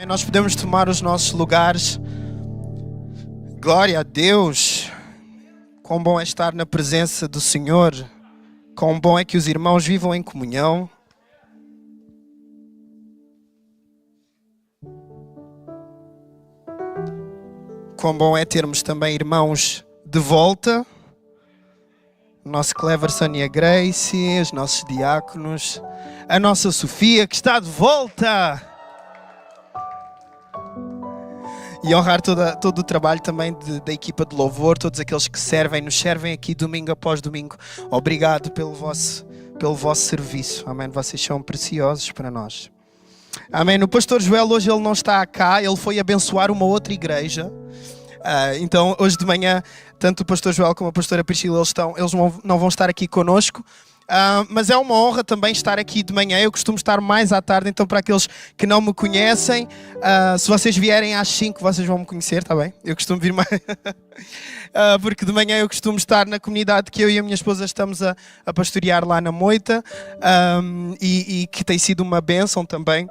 Nós podemos tomar os nossos lugares. Glória a Deus. Quão bom é estar na presença do Senhor. Quão bom é que os irmãos vivam em comunhão. Quão bom é termos também irmãos de volta. O nosso Cleverson e a Grace, os nossos diáconos, a nossa Sofia que está de volta. E honrar todo o trabalho também da equipa de louvor, todos aqueles que nos servem aqui domingo após domingo. Obrigado pelo vosso serviço. Amém. Vocês são preciosos para nós. Amém. O pastor Joel hoje ele não está cá, ele foi abençoar uma outra igreja. Então hoje de manhã, tanto o pastor Joel como a pastora Priscila, eles não vão estar aqui connosco. Mas é uma honra também estar aqui de manhã. Eu costumo estar mais à tarde, então para aqueles que não me conhecem, se vocês vierem às 5 vocês vão me conhecer, está bem? Eu costumo vir mais porque de manhã eu costumo estar na comunidade que eu e a minha esposa estamos a pastorear lá na Moita, e que tem sido uma bênção também.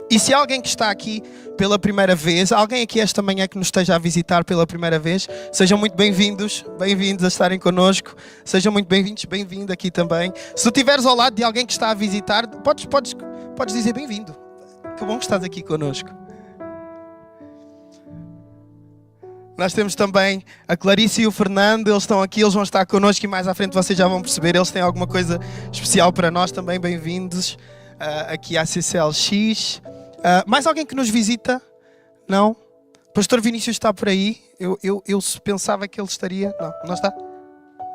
E se alguém que está aqui pela primeira vez, alguém aqui esta manhã que nos esteja a visitar pela primeira vez, sejam muito bem-vindos a estarem connosco, sejam muito bem-vindos, bem-vindo aqui também. Se tu estiveres ao lado de alguém que está a visitar, podes dizer bem-vindo. Que bom que estás aqui connosco. Nós temos também a Clarice e o Fernando, eles estão aqui, eles vão estar connosco e mais à frente vocês já vão perceber, eles têm alguma coisa especial para nós também, bem-vindos aqui à CCLX. Mais alguém que nos visita? Não? Pastor Vinícius está por aí? Eu pensava que ele estaria. Não está?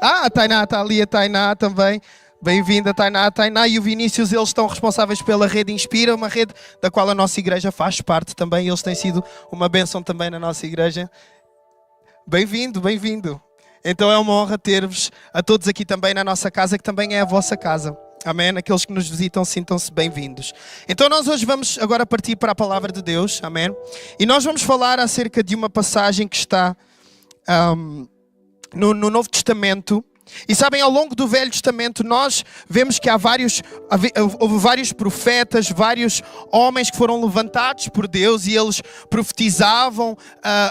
A Tainá está ali, a Tainá também. Bem-vinda, Tainá. A Tainá e o Vinícius, eles estão responsáveis pela Rede Inspira, uma rede da qual a nossa igreja faz parte também. Eles têm sido uma bênção também na nossa igreja. Bem-vindo, bem-vindo. Então é uma honra ter-vos a todos aqui também na nossa casa, que também é a vossa casa. Amém? Aqueles que nos visitam, sintam-se bem-vindos. Então nós hoje vamos agora partir para a Palavra de Deus. Amém? E nós vamos falar acerca de uma passagem que está no Novo Testamento. E sabem, ao longo do Velho Testamento nós vemos que houve vários profetas, vários homens que foram levantados por Deus e eles profetizavam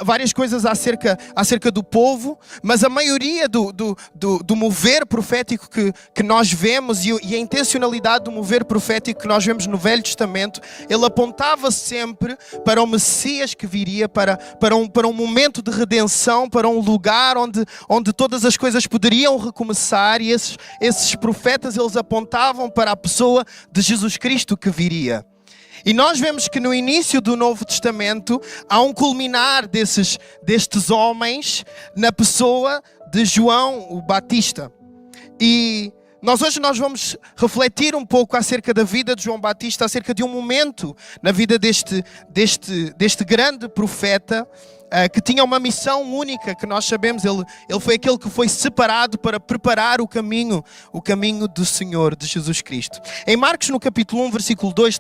várias coisas acerca do povo, mas a maioria do mover profético que nós vemos e a intencionalidade do mover profético que nós vemos no Velho Testamento, ele apontava sempre para o Messias que viria, para um momento de redenção, para um lugar onde todas as coisas poderiam recomeçar, e esses profetas eles apontavam para a pessoa de Jesus Cristo que viria. E nós vemos que no início do Novo Testamento há um culminar destes homens na pessoa de João o Batista. E hoje nós vamos refletir um pouco acerca da vida de João Batista, acerca de um momento na vida deste grande profeta, que tinha uma missão única, que nós sabemos, ele foi aquele que foi separado para preparar o caminho do Senhor, de Jesus Cristo. Em Marcos, no capítulo 1, versículo 2,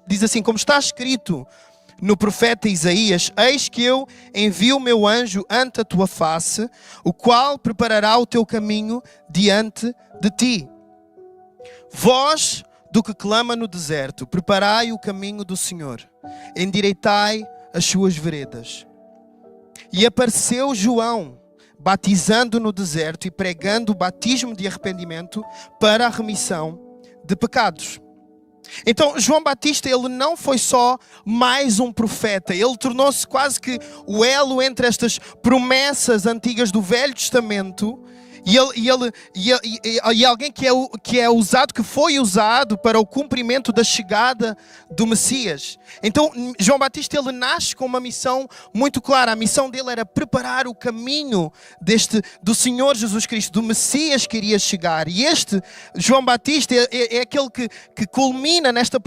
diz assim, como está escrito no profeta Isaías: eis que eu envio o meu anjo ante a tua face, o qual preparará o teu caminho diante de ti. Voz do que clama no deserto, preparai o caminho do Senhor, endireitai as suas veredas. E apareceu João, batizando no deserto e pregando o batismo de arrependimento para a remissão de pecados. Então, João Batista, ele não foi só mais um profeta, ele tornou-se quase que o elo entre estas promessas antigas do Velho Testamento e alguém que foi usado para o cumprimento da chegada do Messias. Então, João Batista, ele nasce com uma missão muito clara. A missão dele era preparar o caminho do Senhor Jesus Cristo, do Messias que iria chegar. E este João Batista é aquele que culmina nesta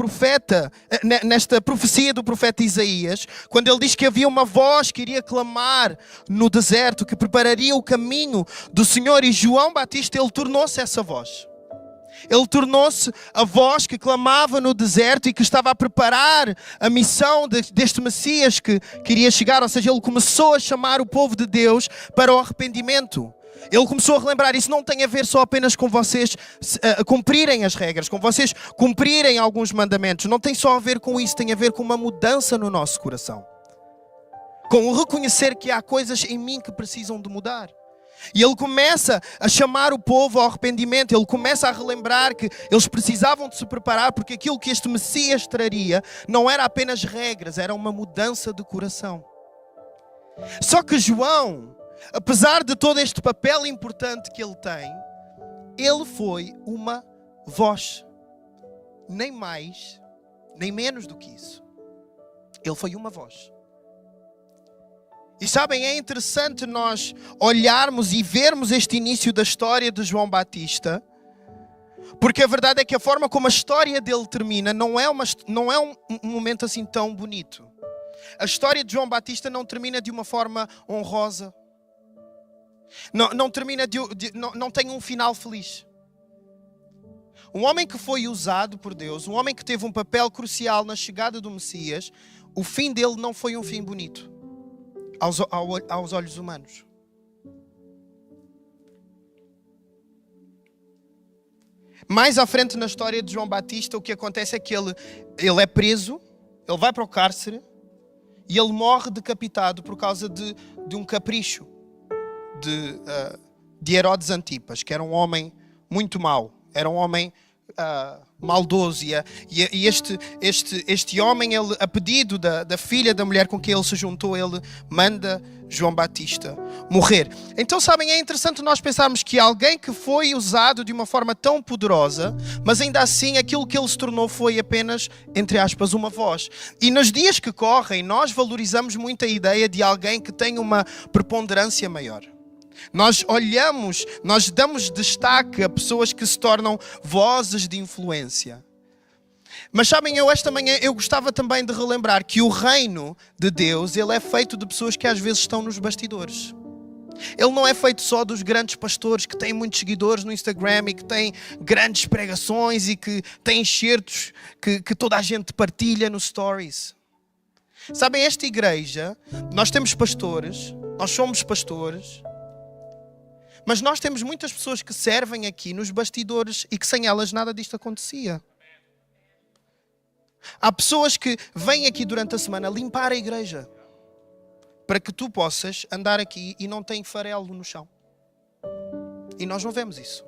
profecia do profeta Isaías, quando ele diz que havia uma voz que iria clamar no deserto, que prepararia o caminho do Senhor. E João Batista, ele tornou-se essa voz. Ele tornou-se a voz que clamava no deserto e que estava a preparar a missão deste Messias que iria chegar. Ou seja, ele começou a chamar o povo de Deus para o arrependimento. Ele começou a relembrar, isso não tem a ver só apenas com vocês cumprirem as regras, com vocês cumprirem alguns mandamentos. Não tem só a ver com isso, tem a ver com uma mudança no nosso coração. Com o reconhecer que há coisas em mim que precisam de mudar. E ele começa a chamar o povo ao arrependimento, ele começa a relembrar que eles precisavam de se preparar, porque aquilo que este Messias traria não era apenas regras, era uma mudança de coração. Só que João, apesar de todo este papel importante que ele tem, ele foi uma voz. Nem mais, nem menos do que isso. Ele foi uma voz. E sabem, é interessante nós olharmos e vermos este início da história de João Batista, porque a verdade é que a forma como a história dele termina não é um momento assim tão bonito. A história de João Batista não termina de uma forma honrosa. Não termina não tem um final feliz. Um homem que foi usado por Deus, um homem que teve um papel crucial na chegada do Messias, o fim dele não foi um fim bonito aos olhos humanos. Mais à frente na história de João Batista, o que acontece é que ele é preso, ele vai para o cárcere e ele morre decapitado por causa de um capricho de Herodes Antipas, que era um homem muito mau, era um homem maldoso, e este homem, ele, a pedido da filha da mulher com quem ele se juntou, ele manda João Batista morrer. Então, sabem, é interessante nós pensarmos que alguém que foi usado de uma forma tão poderosa, mas ainda assim aquilo que ele se tornou foi apenas, entre aspas, uma voz. E nos dias que correm, nós valorizamos muito a ideia de alguém que tem uma preponderância maior. Nós olhamos, nós damos destaque a pessoas que se tornam vozes de influência. Mas sabem, esta manhã eu gostava também de relembrar que o reino de Deus, ele é feito de pessoas que às vezes estão nos bastidores. Ele não é feito só dos grandes pastores que têm muitos seguidores no Instagram e que têm grandes pregações e que têm excertos que toda a gente partilha nos stories. Sabem, esta igreja, nós temos pastores, nós somos pastores, mas nós temos muitas pessoas que servem aqui nos bastidores e que sem elas nada disto acontecia. Há pessoas que vêm aqui durante a semana limpar a igreja para que tu possas andar aqui e não tem farelo no chão. E nós não vemos isso.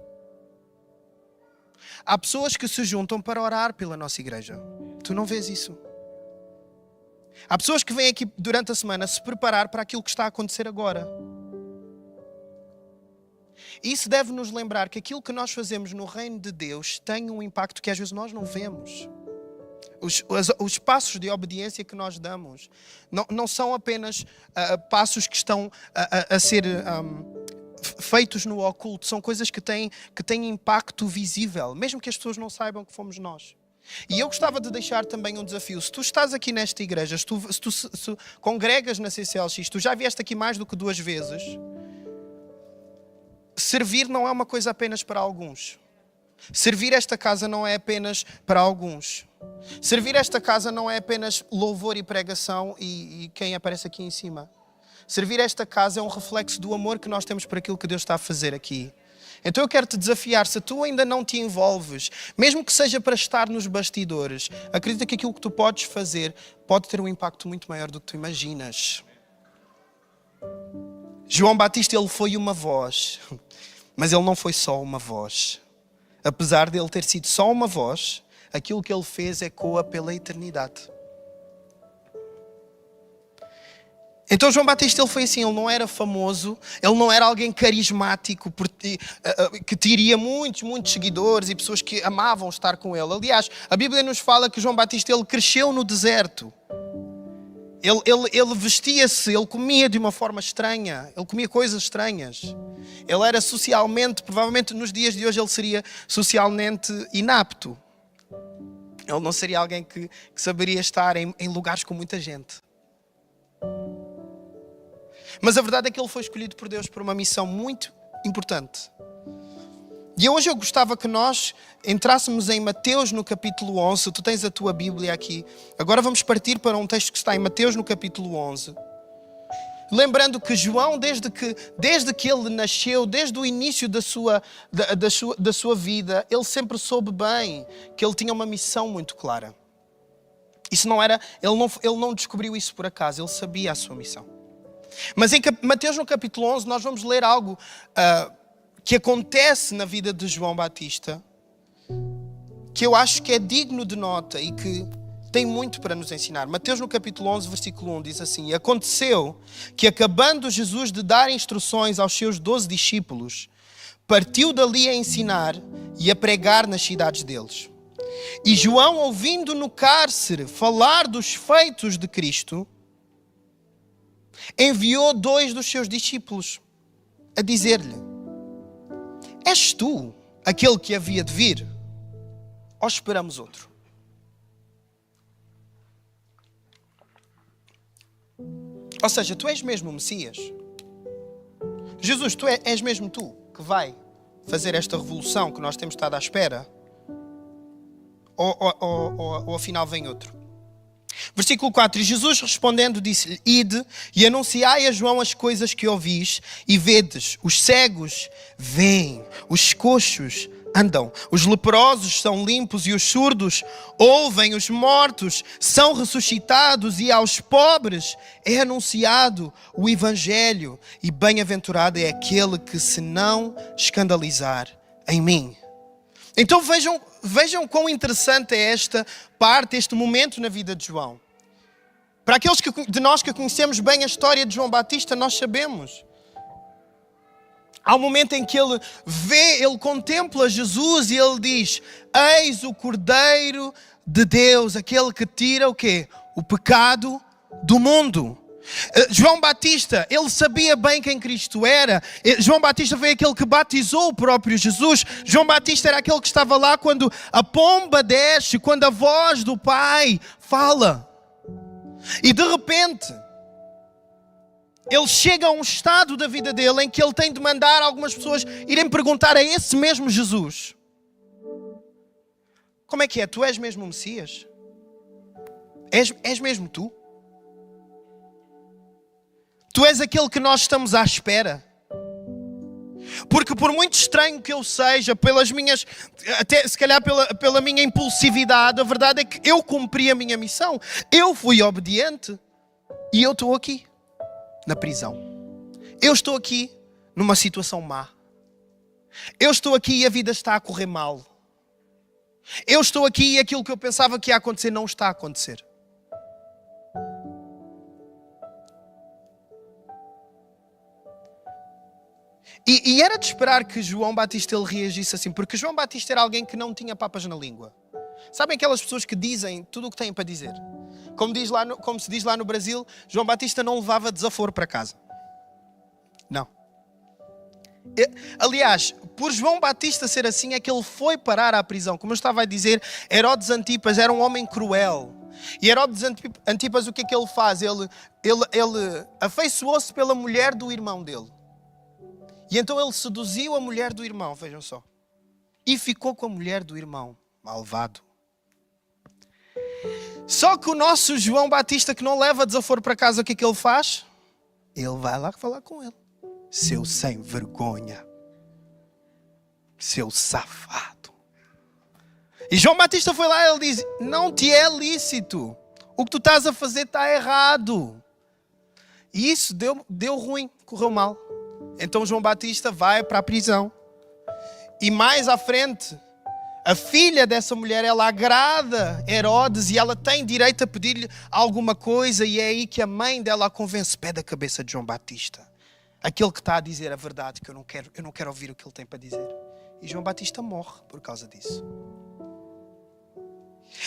Há pessoas que se juntam para orar pela nossa igreja. Tu não vês isso. Há pessoas que vêm aqui durante a semana se preparar para aquilo que está a acontecer agora. Isso deve nos lembrar que aquilo que nós fazemos no reino de Deus tem um impacto que às vezes nós não vemos. Os passos de obediência que nós damos não são apenas passos que estão a ser feitos no oculto, são coisas que têm impacto visível, mesmo que as pessoas não saibam que fomos nós. E eu gostava de deixar também um desafio. Se tu estás aqui nesta igreja, se tu congregas na CCLX, tu já vieste aqui mais do que 2 vezes, servir não é uma coisa apenas para alguns. Servir esta casa não é apenas para alguns. Servir esta casa não é apenas louvor e pregação e quem aparece aqui em cima. Servir esta casa é um reflexo do amor que nós temos por aquilo que Deus está a fazer aqui. Então eu quero te desafiar, se tu ainda não te envolves, mesmo que seja para estar nos bastidores, acredita que aquilo que tu podes fazer pode ter um impacto muito maior do que tu imaginas. João Batista, ele foi uma voz, mas ele não foi só uma voz. Apesar de ele ter sido só uma voz, aquilo que ele fez ecoa pela eternidade. Então João Batista, ele foi assim, ele não era famoso, ele não era alguém carismático, que teria muitos seguidores e pessoas que amavam estar com ele. Aliás, a Bíblia nos fala que João Batista, ele cresceu no deserto. Ele vestia-se, ele comia de uma forma estranha, ele comia coisas estranhas. Ele era socialmente, provavelmente nos dias de hoje ele seria socialmente inapto. Ele não seria alguém que saberia estar em lugares com muita gente. Mas a verdade é que ele foi escolhido por Deus para uma missão muito importante. E hoje eu gostava que nós entrássemos em Mateus no capítulo 11. Tu tens a tua Bíblia aqui. Agora vamos partir para um texto que está em Mateus no capítulo 11. Lembrando que João, desde que ele nasceu, desde o início da sua vida, ele sempre soube bem que ele tinha uma missão muito clara. Isso não era, ele não descobriu isso por acaso, ele sabia a sua missão. Mas em Mateus no capítulo 11 nós vamos ler algo que acontece na vida de João Batista, que eu acho que é digno de nota e que tem muito para nos ensinar. Mateus no capítulo 11, versículo 1 diz assim: E aconteceu que, acabando Jesus de dar instruções aos seus 12 discípulos, partiu dali a ensinar e a pregar nas cidades deles. E João, ouvindo no cárcere falar dos feitos de Cristo, enviou 2 dos seus discípulos a dizer-lhe: És tu aquele que havia de vir? Ou esperamos outro? Ou seja, tu és mesmo o Messias? Jesus, és mesmo tu que vai fazer esta revolução que nós temos estado à espera? Ou afinal vem outro? Versículo 4. E Jesus respondendo disse-lhe: Ide e anunciai a João as coisas que ouvis e vedes. Os cegos veem, os coxos andam, os leprosos são limpos e os surdos ouvem, os mortos são ressuscitados e aos pobres é anunciado o Evangelho. E bem-aventurado é aquele que se não escandalizar em mim. Então vejam quão interessante é esta parte, este momento na vida de João. Para aqueles de nós que conhecemos bem a história de João Batista, nós sabemos. Há um momento em que ele contempla Jesus e ele diz: Eis o Cordeiro de Deus, aquele que tira o quê? O pecado do mundo. João Batista, ele sabia bem quem Cristo era. João Batista foi aquele que batizou o próprio Jesus. João Batista era aquele que estava lá quando a pomba desce, quando a voz do Pai fala. E de repente, ele chega a um estado da vida dele em que ele tem de mandar algumas pessoas irem perguntar a esse mesmo Jesus: Como é que é? Tu és mesmo o Messias? És mesmo tu? Tu és aquele que nós estamos à espera? Porque por muito estranho que eu seja, pelas minhas, até se calhar pela minha impulsividade, a verdade é que eu cumpri a minha missão. Eu fui obediente e eu estou aqui na prisão. Eu estou aqui numa situação má. Eu estou aqui e a vida está a correr mal. Eu estou aqui e aquilo que eu pensava que ia acontecer não está a acontecer. E era de esperar que João Batista ele reagisse assim, porque João Batista era alguém que não tinha papas na língua. Sabem aquelas pessoas que dizem tudo o que têm para dizer? Como se diz lá no Brasil, João Batista não levava desaforo para casa. Não. Aliás, por João Batista ser assim, é que ele foi parar à prisão. Como eu estava a dizer, Herodes Antipas era um homem cruel. E Herodes Antipas, o que é que ele faz? Ele afeiçoou-se pela mulher do irmão dele. E então ele seduziu a mulher do irmão, vejam só. E ficou com a mulher do irmão, malvado. Só que o nosso João Batista, que não leva desaforo para casa, o que é que ele faz? Ele vai lá falar com ele. Seu sem vergonha. Seu safado. E João Batista foi lá e ele diz: Não te é lícito. O que tu estás a fazer está errado. E isso deu ruim, correu mal. Então João Batista vai para a prisão. E mais à frente, a filha dessa mulher, ela agrada Herodes e ela tem direito a pedir-lhe alguma coisa. E é aí que a mãe dela a convence: Pede a cabeça de João Batista. Aquele que está a dizer a verdade, que eu não quero ouvir o que ele tem para dizer. E João Batista morre por causa disso.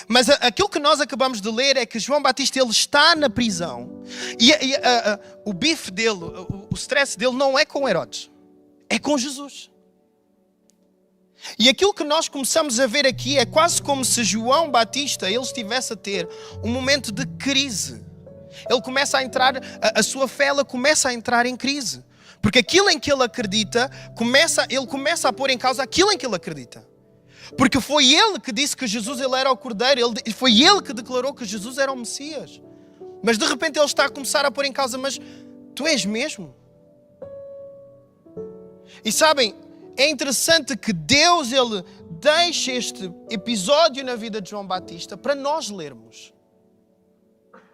Mas aquilo que nós acabamos de ler é que João Batista ele está na prisão e o bife dele, o stress dele não é com Herodes, é com Jesus. E aquilo que nós começamos a ver aqui é quase como se João Batista ele estivesse a ter um momento de crise. Ele começa a entrar, a sua fé ela começa a entrar em crise. Porque aquilo em que ele acredita, ele começa a pôr em causa aquilo em que ele acredita. Porque foi ele que disse que Jesus ele era o Cordeiro. Foi ele que declarou que Jesus era o Messias. Mas de repente ele está a começar a pôr em causa: Mas Tu és mesmo? E sabem, é interessante que Deus, Ele deixa este episódio na vida de João Batista para nós lermos.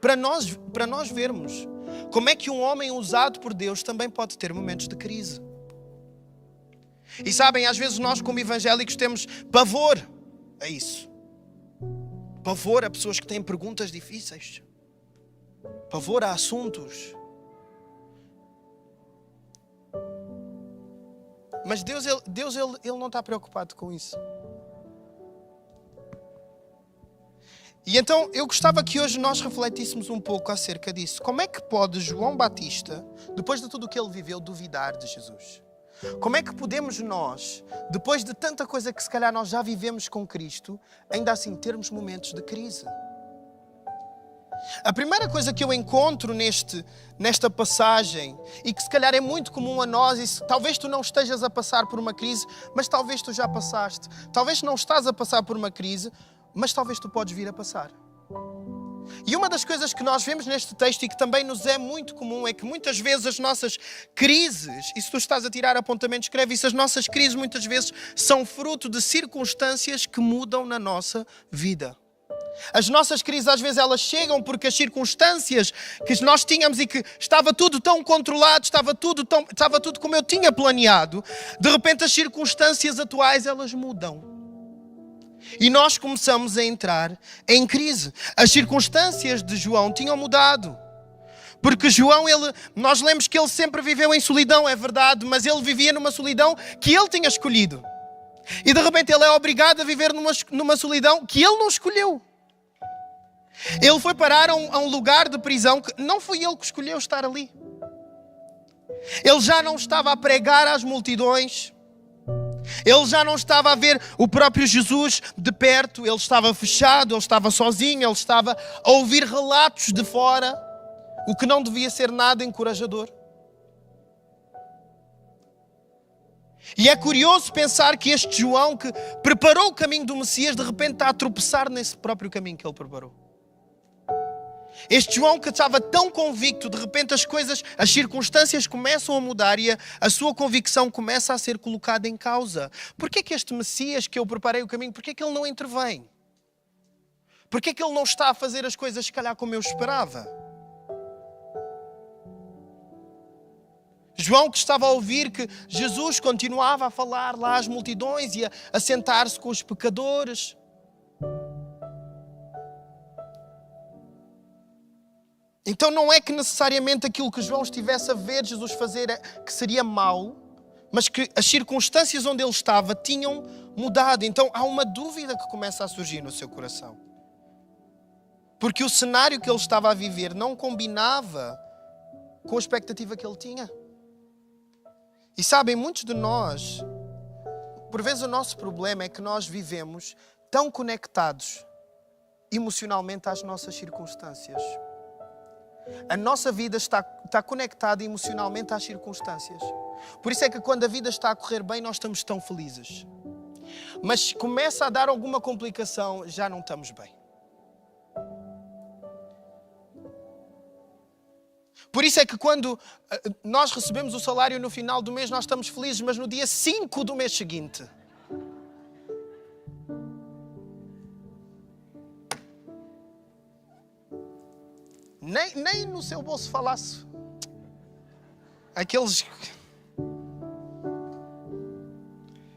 Para nós vermos como é que um homem usado por Deus também pode ter momentos de crise. E sabem, às vezes nós como evangélicos temos pavor a isso. Pavor a pessoas que têm perguntas difíceis. Pavor a assuntos. Mas Deus ele não está preocupado com isso. E então eu gostava que hoje nós refletíssemos um pouco acerca disso. Como é que pode João Batista, depois de tudo o que ele viveu, duvidar de Jesus? Como é que podemos nós, depois de tanta coisa que se calhar nós já vivemos com Cristo, ainda assim termos momentos de crise? A primeira coisa que eu encontro nesta passagem, e que se calhar é muito comum a nós, e talvez tu não estejas a passar por uma crise, mas talvez tu já passaste. Talvez não estás a passar por uma crise, mas talvez tu podes vir a passar. E uma das coisas que nós vemos neste texto e que também nos é muito comum é que muitas vezes as nossas crises, e se tu estás a tirar apontamento, escreve isso, as nossas crises muitas vezes são fruto de circunstâncias que mudam na nossa vida. As nossas crises às vezes elas chegam porque as circunstâncias que nós tínhamos e que estava tudo tão controlado, estava tudo como eu tinha planeado, de repente as circunstâncias atuais elas mudam. E nós começamos a entrar em crise. As circunstâncias de João tinham mudado. Porque João, nós lemos que ele sempre viveu em solidão, é verdade, mas ele vivia numa solidão que ele tinha escolhido. E de repente ele é obrigado a viver numa solidão que ele não escolheu. Ele foi parar a um lugar de prisão que não foi ele que escolheu estar ali. Ele já não estava a pregar às multidões. Ele já não estava a ver o próprio Jesus de perto. Ele estava fechado, ele estava sozinho, ele estava a ouvir relatos de fora, o que não devia ser nada encorajador. E é curioso pensar que este João que preparou o caminho do Messias, de repente está a tropeçar nesse próprio caminho que ele preparou. Este João que estava tão convicto, de repente as circunstâncias começam a mudar e a sua convicção começa a ser colocada em causa. Porquê que este Messias que eu preparei o caminho, porquê que ele não intervém? Porquê que ele não está a fazer as coisas se calhar como eu esperava? João que estava a ouvir que Jesus continuava a falar lá às multidões e a sentar-se com os pecadores. Então não é que necessariamente aquilo que João estivesse a ver Jesus fazer que seria mau, mas que as circunstâncias onde ele estava tinham mudado. Então há uma dúvida que começa a surgir no seu coração. Porque o cenário que ele estava a viver não combinava com a expectativa que ele tinha. E sabem, muitos de nós, por vezes o nosso problema é que nós vivemos tão conectados emocionalmente às nossas circunstâncias. A nossa vida está conectada emocionalmente às circunstâncias. Por isso é que quando a vida está a correr bem, nós estamos tão felizes. Mas começa a dar alguma complicação, já não estamos bem. Por isso é que quando nós recebemos o salário no final do mês, nós estamos felizes, mas no dia 5 do mês seguinte, nem no seu bolso falasse. Aqueles...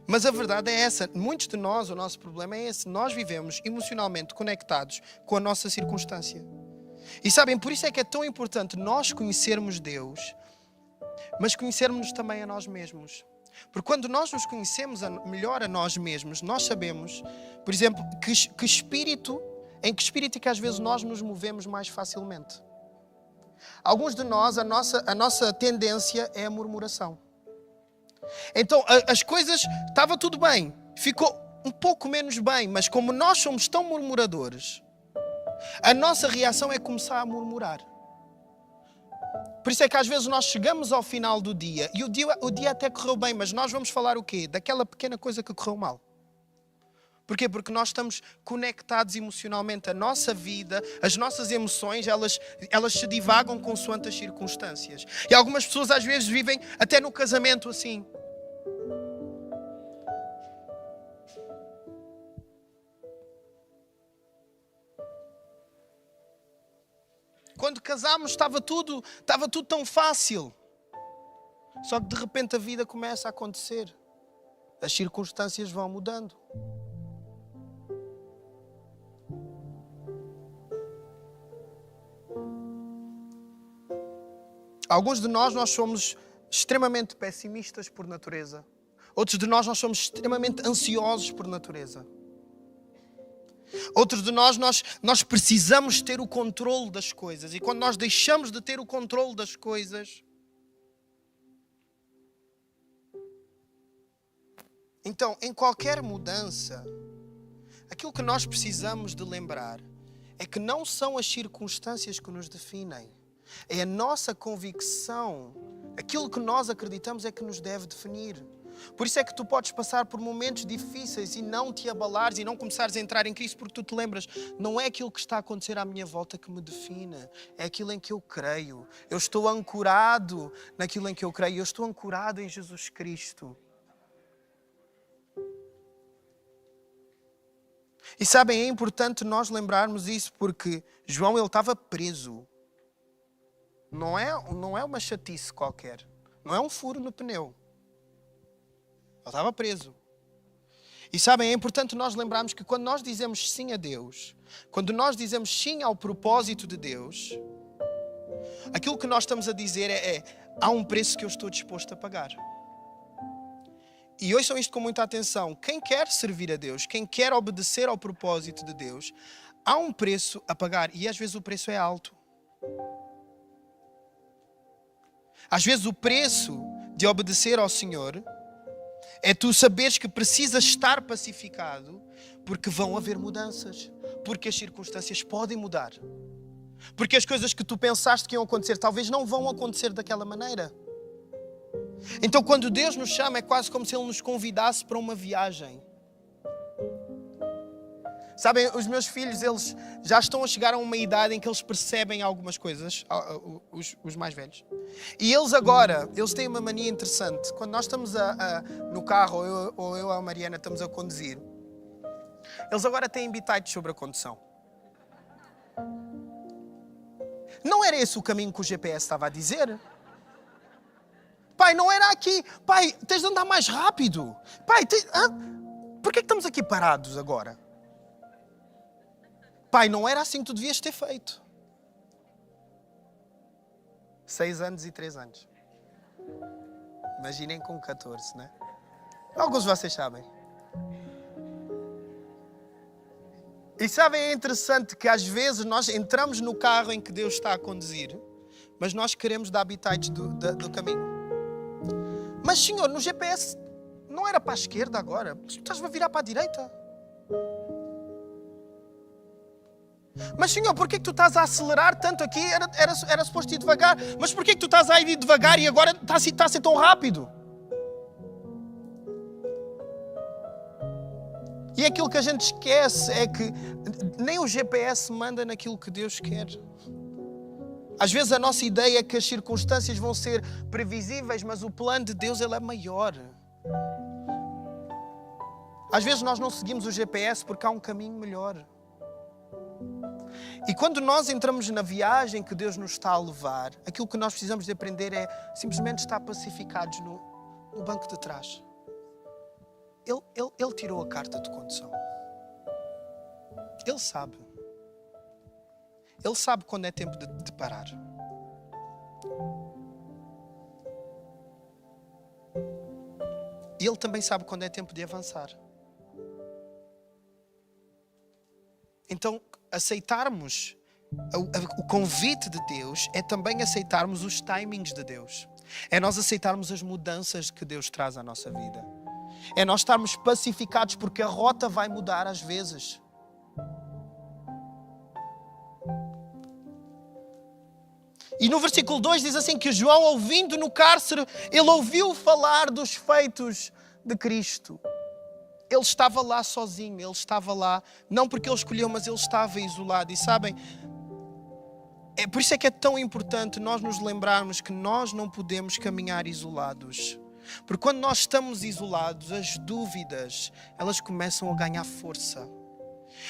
Mas a verdade é essa. Muitos de nós, o nosso problema é esse. Nós vivemos emocionalmente conectados com a nossa circunstância. E sabem, por isso é que é tão importante nós conhecermos Deus, mas conhecermos também a nós mesmos. Porque quando nós nos conhecemos melhor a nós mesmos, nós sabemos, por exemplo, em que espírito é que às vezes nós nos movemos mais facilmente. Alguns de nós, a nossa tendência é a murmuração. Então, as coisas, estava tudo bem, ficou um pouco menos bem, mas como nós somos tão murmuradores, a nossa reação é começar a murmurar. Por isso é que às vezes nós chegamos ao final do dia e o dia até correu bem, mas nós vamos falar o quê? Daquela pequena coisa que correu mal. Porquê? Porque nós estamos conectados emocionalmente. A nossa vida, as nossas emoções, elas se divagam consoante as circunstâncias. E algumas pessoas às vezes vivem até no casamento assim. Quando casámos estava tudo tão fácil. Só que de repente a vida começa a acontecer. As circunstâncias vão mudando. Alguns de nós somos extremamente pessimistas por natureza. Outros de nós somos extremamente ansiosos por natureza. Outros de nós precisamos ter o controle das coisas. E quando nós deixamos de ter o controle das coisas, então, em qualquer mudança, aquilo que nós precisamos de lembrar é que não são as circunstâncias que nos definem. É a nossa convicção. Aquilo que nós acreditamos é que nos deve definir. Por isso é que tu podes passar por momentos difíceis e não te abalares e não começares a entrar em crise, porque tu te lembras, não é aquilo que está a acontecer à minha volta que me define, é aquilo em que eu creio. Eu estou ancorado naquilo em que eu creio, eu estou ancorado em Jesus Cristo. E sabem, é importante nós lembrarmos isso, porque João, ele estava preso. Não é uma chatice qualquer, não é um furo no pneu. Ele estava preso. E sabem, é importante nós lembrarmos que quando nós dizemos sim a Deus, quando nós dizemos sim ao propósito de Deus, aquilo que nós estamos a dizer há um preço que eu estou disposto a pagar. E ouçam isto com muita atenção. Quem quer servir a Deus, quem quer obedecer ao propósito de Deus, há um preço a pagar. E às vezes o preço é alto. Às vezes o preço de obedecer ao Senhor é tu saberes que precisas estar pacificado, porque vão haver mudanças, porque as circunstâncias podem mudar, porque as coisas que tu pensaste que iam acontecer talvez não vão acontecer daquela maneira. Então quando Deus nos chama é quase como se Ele nos convidasse para uma viagem. Sabem, os meus filhos, eles já estão a chegar a uma idade em que eles percebem algumas coisas, os mais velhos. E eles têm uma mania interessante. Quando nós estamos no carro, ou eu ou a Mariana estamos a conduzir, eles agora têm bitites sobre a condução. Não era esse o caminho que o GPS estava a dizer? Pai, não era aqui. Pai, tens de andar mais rápido. Pai, por que estamos aqui parados agora? Pai, não era assim que tu devias ter feito. 6 anos e 3 anos. Imaginem com 14, né? Alguns de vocês sabem. E sabem, é interessante que às vezes nós entramos no carro em que Deus está a conduzir, mas nós queremos dar bitites do caminho. Mas Senhor, no GPS não era para a esquerda agora, mas tu estás a virar para a direita. Mas Senhor, porquê que tu estás a acelerar tanto aqui? Era suposto ir devagar. Mas porquê que tu estás a ir devagar e agora está a ser tão rápido? E aquilo que a gente esquece é que nem o GPS manda naquilo que Deus quer. Às vezes a nossa ideia é que as circunstâncias vão ser previsíveis, mas o plano de Deus ele é maior. Às vezes nós não seguimos o GPS porque há um caminho melhor. E quando nós entramos na viagem que Deus nos está a levar, aquilo que nós precisamos de aprender é simplesmente estar pacificados no banco de trás. Ele tirou a carta de condução. Ele sabe. Ele sabe quando é tempo de parar. E Ele também sabe quando é tempo de avançar. Então, aceitarmos o convite de Deus é também aceitarmos os timings de Deus. É nós aceitarmos as mudanças que Deus traz à nossa vida. É nós estarmos pacificados porque a rota vai mudar às vezes. E no versículo 2 diz assim que João, ouvindo no cárcere, ele ouviu falar dos feitos de Cristo. ele estava lá sozinho, ele estava lá, não porque ele escolheu, mas ele estava isolado. E sabem, por isso é que é tão importante nós nos lembrarmos que nós não podemos caminhar isolados. Porque quando nós estamos isolados, as dúvidas, elas começam a ganhar força.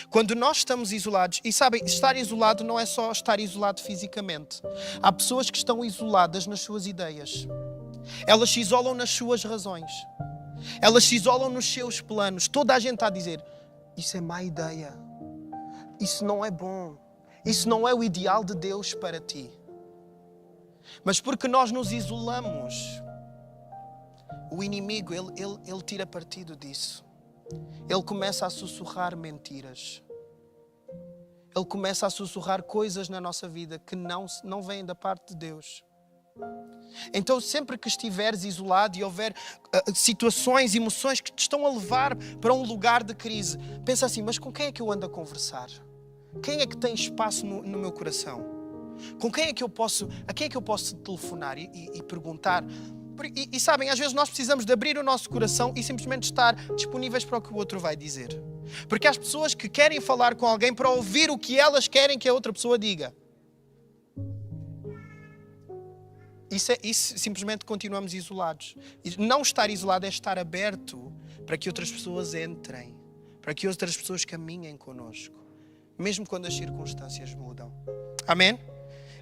Quando nós estamos isolados, e sabem, estar isolado não é só estar isolado fisicamente. Há pessoas que estão isoladas nas suas ideias. Elas se isolam nas suas razões. Elas se isolam nos seus planos. Toda a gente está a dizer, isso é má ideia. Isso não é bom. Isso não é o ideal de Deus para ti. Mas porque nós nos isolamos, o inimigo, ele tira partido disso. Ele começa a sussurrar mentiras. Ele começa a sussurrar coisas na nossa vida que não vêm da parte de Deus. Então, sempre que estiveres isolado e houver situações, emoções que te estão a levar para um lugar de crise, pensa assim, mas com quem é que eu ando a conversar? Quem é que tem espaço no meu coração? A quem é que eu posso telefonar e perguntar? E sabem, às vezes nós precisamos de abrir o nosso coração e simplesmente estar disponíveis para o que o outro vai dizer. Porque há pessoas que querem falar com alguém para ouvir o que elas querem que a outra pessoa diga. Isso simplesmente continuamos isolados. Não estar isolado é estar aberto para que outras pessoas entrem, para que outras pessoas caminhem connosco, mesmo quando as circunstâncias mudam. Amém?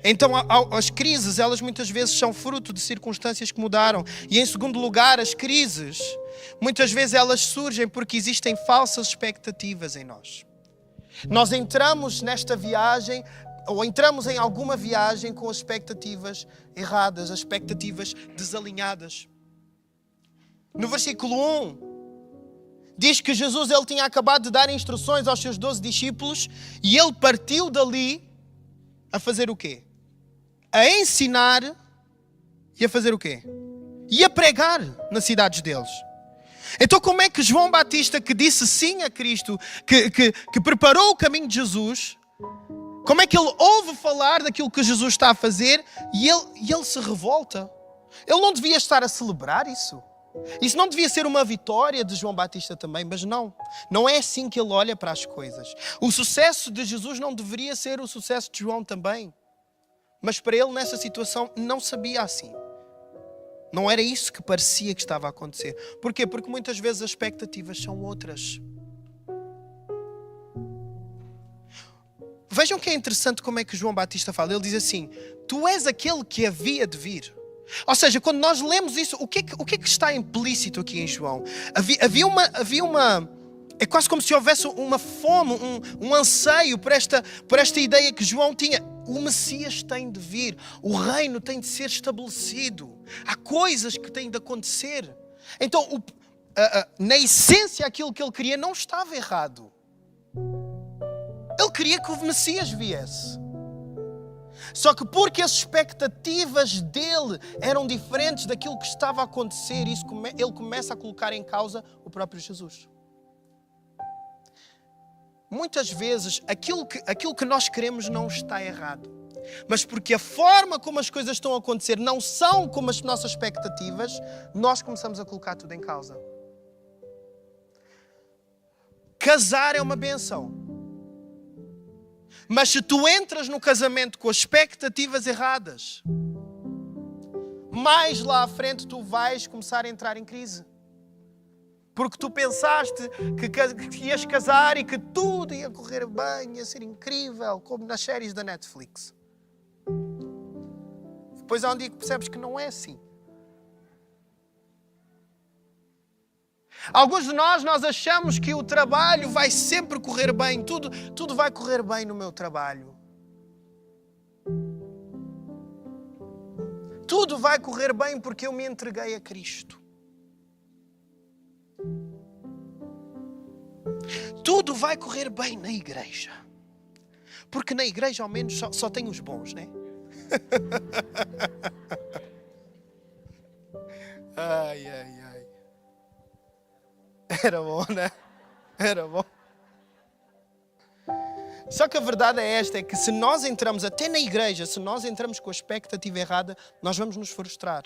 Então, as crises, elas muitas vezes são fruto de circunstâncias que mudaram. E em segundo lugar, as crises, muitas vezes elas surgem porque existem falsas expectativas em nós. Nós entramos nesta viagem, ou entramos em alguma viagem com as expectativas erradas, as expectativas desalinhadas. No versículo 1, diz que Jesus ele tinha acabado de dar instruções aos seus 12 discípulos e ele partiu dali a fazer o quê? A ensinar e a fazer o quê? E a pregar nas cidades deles. Então como é que João Batista, que disse sim a Cristo, que preparou o caminho de Jesus, como é que ele ouve falar daquilo que Jesus está a fazer e ele se revolta? Ele não devia estar a celebrar isso. Isso não devia ser uma vitória de João Batista também, mas não. Não é assim que ele olha para as coisas. O sucesso de Jesus não deveria ser o sucesso de João também. Mas para ele, nessa situação, não sabia assim. Não era isso que parecia que estava a acontecer. Porquê? Porque muitas vezes as expectativas são outras. Vejam que é interessante como é que João Batista fala. Ele diz assim, tu és aquele que havia de vir. Ou seja, quando nós lemos isso, o que é que está implícito aqui em João? Havia uma... É quase como se houvesse uma fome, um anseio por esta ideia que João tinha. O Messias tem de vir. O reino tem de ser estabelecido. Há coisas que têm de acontecer. Então, na essência, aquilo que ele queria não estava errado. Ele queria que o Messias viesse. Só que porque as expectativas dele eram diferentes daquilo que estava a acontecer, ele começa a colocar em causa o próprio Jesus. Muitas vezes, aquilo que nós queremos não está errado. Mas porque a forma como as coisas estão a acontecer não são como as nossas expectativas, nós começamos a colocar tudo em causa. Casar é uma benção. Mas se tu entras no casamento com as expectativas erradas, mais lá à frente tu vais começar a entrar em crise. Porque tu pensaste que ias casar e que tudo ia correr bem, ia ser incrível, como nas séries da Netflix. Depois há um dia que percebes que não é assim. Alguns de nós achamos que o trabalho vai sempre correr bem, tudo vai correr bem no meu trabalho. Tudo vai correr bem porque eu me entreguei a Cristo. Tudo vai correr bem na igreja. Porque na igreja ao menos só tem os bons, né? Ai. Era bom, né? Era bom. Só que a verdade é esta, é que se nós entramos até na igreja, se nós entramos com a expectativa errada, nós vamos nos frustrar.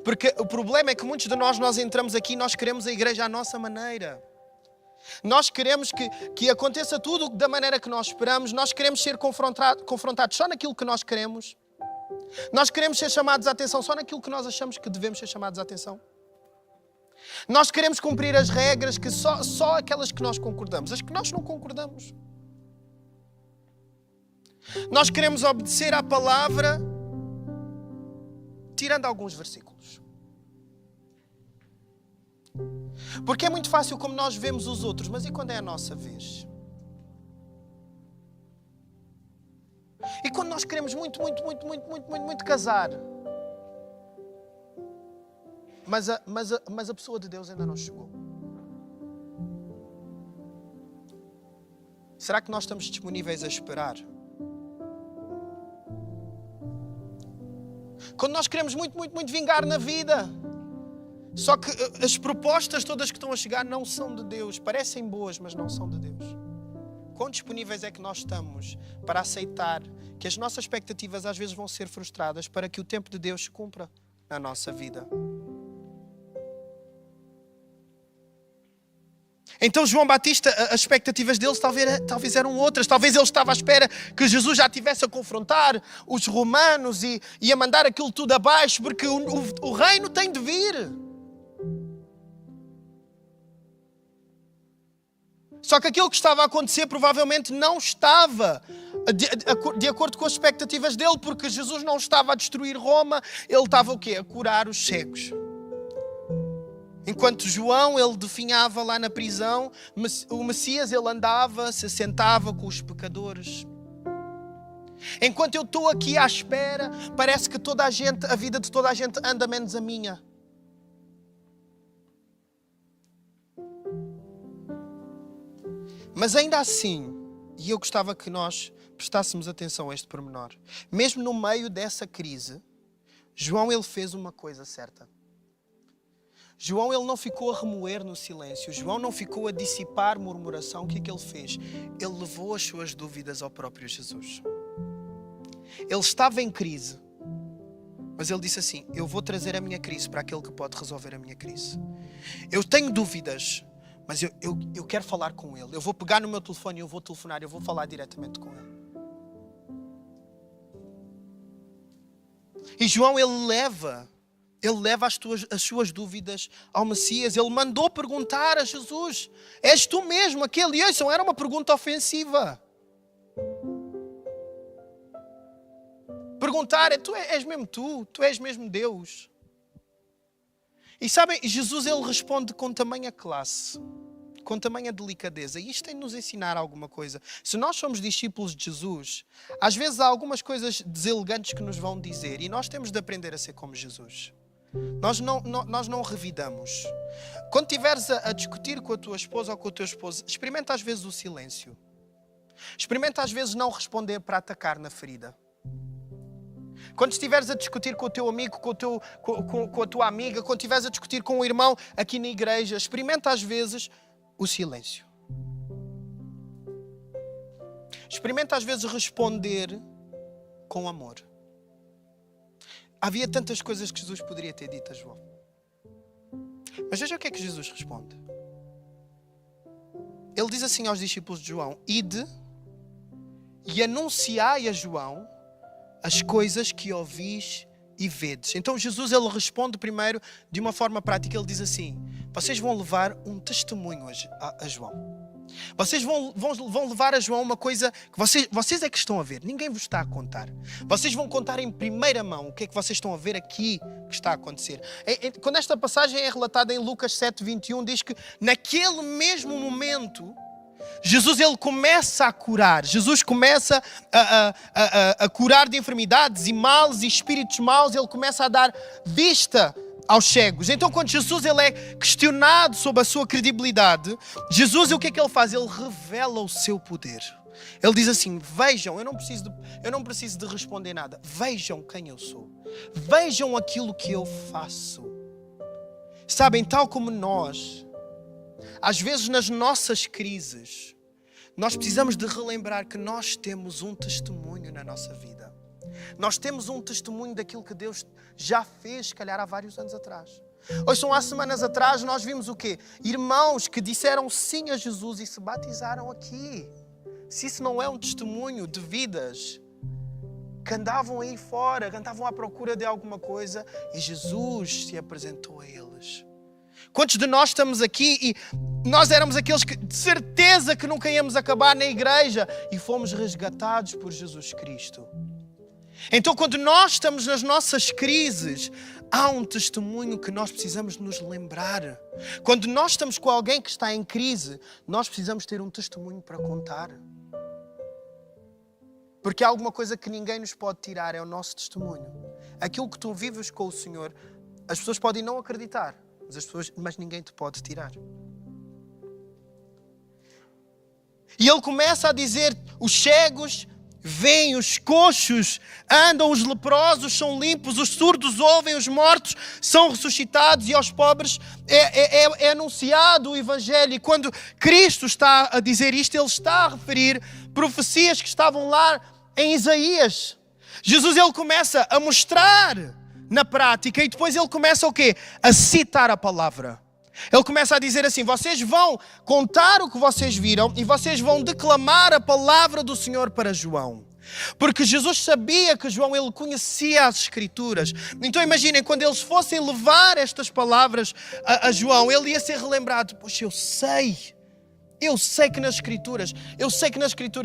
Porque o problema é que muitos de nós entramos aqui e nós queremos a igreja à nossa maneira. Nós queremos que aconteça tudo da maneira que nós esperamos. Nós queremos ser confrontados só naquilo que nós queremos. Nós queremos ser chamados a atenção só naquilo que nós achamos que devemos ser chamados a atenção. Nós queremos cumprir as regras que só aquelas que nós concordamos. As que nós não concordamos. Nós queremos obedecer à palavra, tirando alguns versículos. Porque é muito fácil como nós vemos os outros, mas e quando é a nossa vez? E quando nós queremos muito casar, mas a pessoa de Deus ainda não chegou? Será que nós estamos disponíveis a esperar? Quando nós queremos muito vingar na vida, só que as propostas todas que estão a chegar não são de Deus. Parecem boas, mas não são de Deus. Quão disponíveis é que nós estamos para aceitar que as nossas expectativas às vezes vão ser frustradas para que o tempo de Deus se cumpra na nossa vida? Então João Batista, as expectativas deles talvez eram outras. Talvez ele estava à espera que Jesus já estivesse a confrontar os romanos e a mandar aquilo tudo abaixo, porque o reino tem de vir. Só que aquilo que estava a acontecer provavelmente não estava de acordo com as expectativas dele, porque Jesus não estava a destruir Roma, ele estava o quê? A curar os cegos. Enquanto João, ele definhava lá na prisão, o Messias, ele andava, se sentava com os pecadores. Enquanto eu estou aqui à espera, parece que a vida de toda a gente anda menos a minha. Mas ainda assim, e eu gostava que nós prestássemos atenção a este pormenor, mesmo no meio dessa crise, João, ele fez uma coisa certa. João, ele não ficou a remoer no silêncio. João não ficou a dissipar murmuração. O que é que ele fez? Ele levou as suas dúvidas ao próprio Jesus. Ele estava em crise, mas ele disse assim: eu vou trazer a minha crise para aquele que pode resolver a minha crise. Eu tenho dúvidas, mas eu quero falar com ele. Eu vou pegar no meu telefone e eu vou telefonar, eu vou falar diretamente com ele. E João, ele leva as suas dúvidas ao Messias. Ele mandou perguntar a Jesus: és tu mesmo aquele? E isso era uma pergunta ofensiva. Perguntar: tu és mesmo tu és mesmo Deus? E sabem, Jesus, ele responde com tamanha classe, com tamanha delicadeza. E isto tem de nos ensinar alguma coisa. Se nós somos discípulos de Jesus, às vezes há algumas coisas deselegantes que nos vão dizer e nós temos de aprender a ser como Jesus. Nós não revidamos. Quando estiveres a discutir com a tua esposa ou com o teu esposo, experimenta às vezes o silêncio. Experimenta às vezes não responder para atacar na ferida. Quando estiveres a discutir com o teu amigo, com a tua amiga, quando estiveres a discutir com o irmão aqui na igreja, experimenta às vezes o silêncio. Experimenta às vezes responder com amor. Havia tantas coisas que Jesus poderia ter dito a João. Mas veja o que é que Jesus responde. Ele diz assim aos discípulos de João: ide e anunciai a João as coisas que ouvis e vedes. Então Jesus, ele responde primeiro de uma forma prática. Ele diz assim: vocês vão levar um testemunho a João. Vocês vão levar a João uma coisa que vocês é que estão a ver. Ninguém vos está a contar. Vocês vão contar em primeira mão o que é que vocês estão a ver aqui que está a acontecer. Quando esta passagem é relatada em Lucas 7:21, diz que naquele mesmo momento Jesus, ele começa a curar. Jesus começa a curar de enfermidades e males e espíritos maus. Ele começa a dar vista aos cegos. Então, quando Jesus, ele é questionado sobre a sua credibilidade, Jesus, o que é que ele faz? Ele revela o seu poder. Ele diz assim: vejam, eu não preciso de responder nada. Vejam quem eu sou. Vejam aquilo que eu faço. Sabem, tal como nós, às vezes nas nossas crises, nós precisamos de relembrar que nós temos um testemunho na nossa vida. Nós temos um testemunho daquilo que Deus já fez, se calhar há vários anos atrás. Ouçam, há semanas atrás nós vimos o quê? Irmãos que disseram sim a Jesus e se batizaram aqui. Se isso não é um testemunho de vidas que andavam aí fora, que andavam à procura de alguma coisa e Jesus se apresentou a eles. Quantos de nós estamos aqui e nós éramos aqueles que de certeza que nunca íamos acabar na igreja e fomos resgatados por Jesus Cristo. Então, quando nós estamos nas nossas crises, há um testemunho que nós precisamos nos lembrar. Quando nós estamos com alguém que está em crise, nós precisamos ter um testemunho para contar. Porque há alguma coisa que ninguém nos pode tirar, é o nosso testemunho. Aquilo que tu vives com o Senhor, as pessoas podem não acreditar, mas ninguém te pode tirar. E ele começa a dizer, os cegos veem, os coxos andam, os leprosos são limpos, os surdos ouvem, os mortos são ressuscitados e aos pobres é anunciado o Evangelho. E quando Cristo está a dizer isto, ele está a referir profecias que estavam lá em Isaías. Jesus, ele começa a mostrar na prática e depois ele começa o quê? A citar a palavra. Ele começa a dizer assim, vocês vão contar o que vocês viram e vocês vão declamar a palavra do Senhor para João. Porque Jesus sabia que João, ele conhecia as Escrituras. Então imaginem, quando eles fossem levar estas palavras a João, ele ia ser relembrado. Poxa, eu sei que nas Escrituras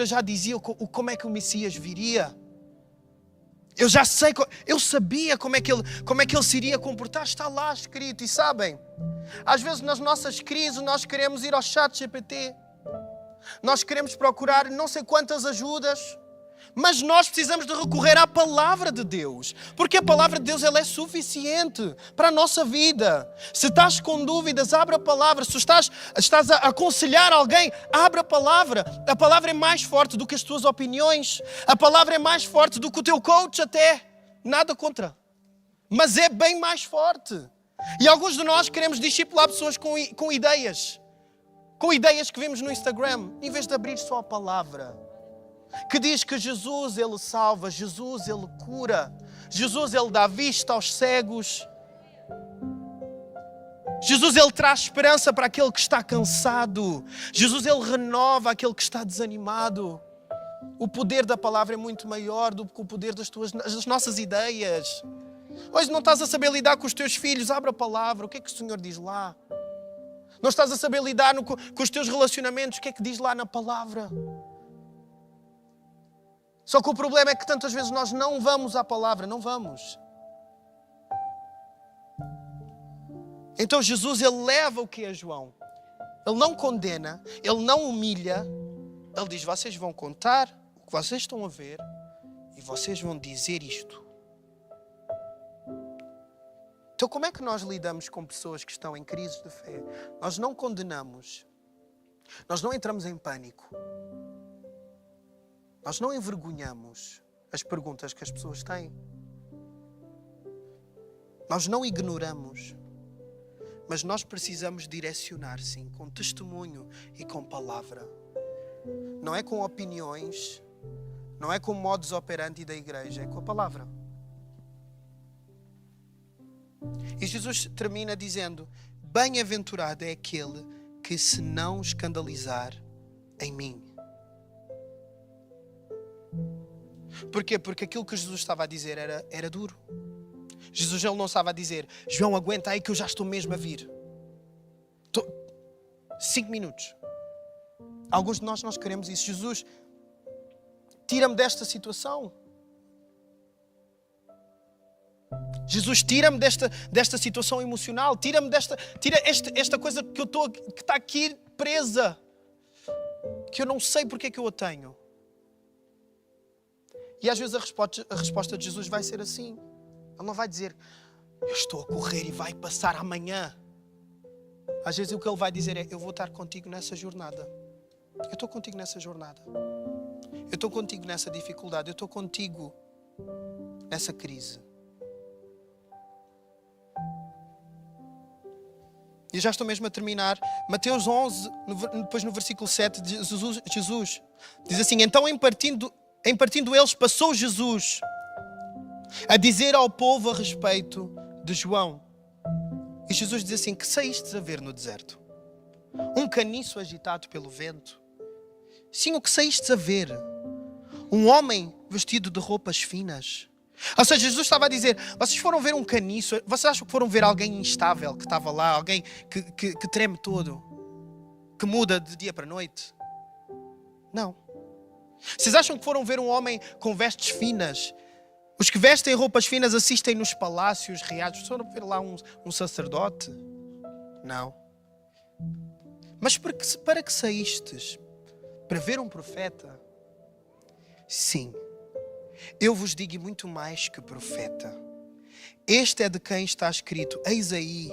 já dizia como é que o Messias viria. Eu sabia como é que ele se iria comportar. Está lá escrito. E sabem, às vezes nas nossas crises nós queremos ir ao ChatGPT. Nós queremos procurar não sei quantas ajudas. Mas nós precisamos de recorrer à palavra de Deus. Porque a palavra de Deus ela é suficiente para a nossa vida. Se estás com dúvidas, abre a palavra. Se estás a aconselhar alguém, abre a palavra. A palavra é mais forte do que as tuas opiniões. A palavra é mais forte do que o teu coach até. Nada contra. Mas é bem mais forte. E alguns de nós queremos discipular pessoas com ideias. Com ideias que vemos no Instagram. Em vez de abrir só a palavra. Que diz que Jesus, ele salva, Jesus, ele cura, Jesus, ele dá vista aos cegos. Jesus, ele traz esperança para aquele que está cansado. Jesus, ele renova aquele que está desanimado. O poder da palavra é muito maior do que o poder das nossas ideias. Hoje não estás a saber lidar com os teus filhos, abre a palavra, o que é que o Senhor diz lá? Não estás a saber lidar com os teus relacionamentos, o que é que diz lá na palavra? Só que o problema é que tantas vezes nós não vamos à palavra, não vamos. Então Jesus, ele leva o que é João? Ele não condena, ele não humilha, ele diz, vocês vão contar o que vocês estão a ver e vocês vão dizer isto. Então como é que nós lidamos com pessoas que estão em crise de fé? Nós não condenamos, nós não entramos em pânico. Nós não envergonhamos as perguntas que as pessoas têm. Nós não ignoramos. Mas nós precisamos direcionar, sim, com testemunho e com palavra. Não é com opiniões, não é com o modus operandi da igreja, é com a palavra. E Jesus termina dizendo, bem-aventurado é aquele que se não escandalizar em mim. Porquê? Porque aquilo que Jesus estava a dizer era duro. Jesus ele não estava a dizer, João, aguenta aí que eu já estou mesmo a vir. 5 minutos. Alguns de nós queremos isso. Jesus, tira-me desta situação. Jesus, tira-me desta situação emocional. Tira esta coisa que está aqui presa. Que eu não sei porque é que eu a tenho. E às vezes a resposta de Jesus vai ser assim. Ele não vai dizer, eu estou a correr e vai passar amanhã. Às vezes o que ele vai dizer é, eu vou estar contigo nessa jornada. Eu estou contigo nessa jornada. Eu estou contigo nessa dificuldade. Eu estou contigo nessa crise. E já estou mesmo a terminar. Mateus 11, depois no versículo 7, Jesus diz assim, então em partindo eles, passou Jesus a dizer ao povo a respeito de João. E Jesus diz assim: que saístes a ver no deserto? Um caniço agitado pelo vento? Sim, o que saístes a ver? Um homem vestido de roupas finas? Ou seja, Jesus estava a dizer: vocês foram ver um caniço? Vocês acham que foram ver alguém instável que estava lá? Alguém que treme todo? Que muda de dia para noite? Não. Vocês acham que foram ver um homem com vestes finas? Os que vestem roupas finas assistem nos palácios reais. Foram ver lá um sacerdote? Não. Mas para que saístes? Para ver um profeta? Sim. Eu vos digo muito mais que profeta. Este é de quem está escrito: eis aí,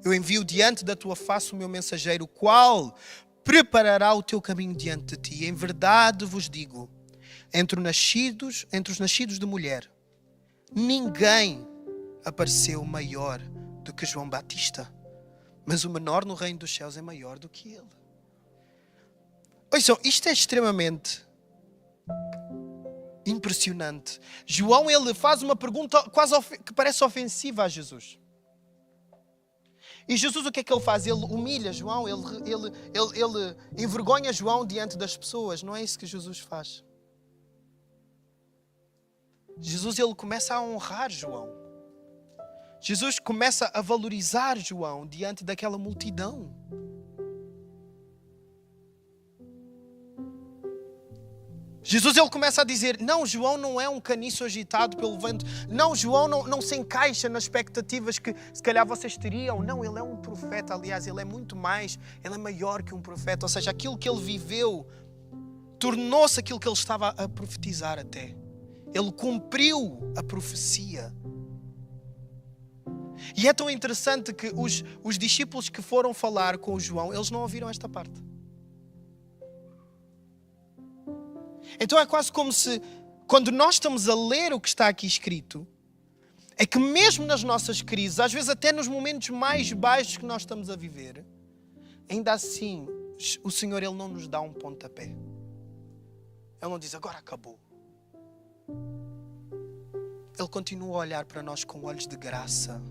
eu envio diante da tua face o meu mensageiro, o qual preparará o teu caminho diante de ti. Em verdade vos digo, entre os nascidos de mulher, ninguém apareceu maior do que João Batista, mas o menor no reino dos céus é maior do que ele. Ouçam, isto é extremamente impressionante. João, ele faz uma pergunta quase que parece ofensiva a Jesus. E Jesus, o que é que ele faz? Ele humilha João, ele envergonha João diante das pessoas. Não é isso que Jesus faz. Jesus, ele começa a honrar João. Jesus começa a valorizar João diante daquela multidão. Jesus, ele começa a dizer: não, João não é um caniço agitado pelo vento. Não, João não se encaixa nas expectativas que se calhar vocês teriam. Não, ele é um profeta. Aliás, ele é muito mais. Ele é maior que um profeta. Ou seja, aquilo que ele viveu tornou-se aquilo que ele estava a profetizar até. Ele cumpriu a profecia. E é tão interessante que os discípulos que foram falar com João, eles não ouviram esta parte. Então é quase como se, quando nós estamos a ler o que está aqui escrito, é que mesmo nas nossas crises, às vezes até nos momentos mais baixos que nós estamos a viver, ainda assim, o Senhor, ele não nos dá um pontapé. Ele não diz: agora acabou. Ele continua a olhar para nós com olhos de graça.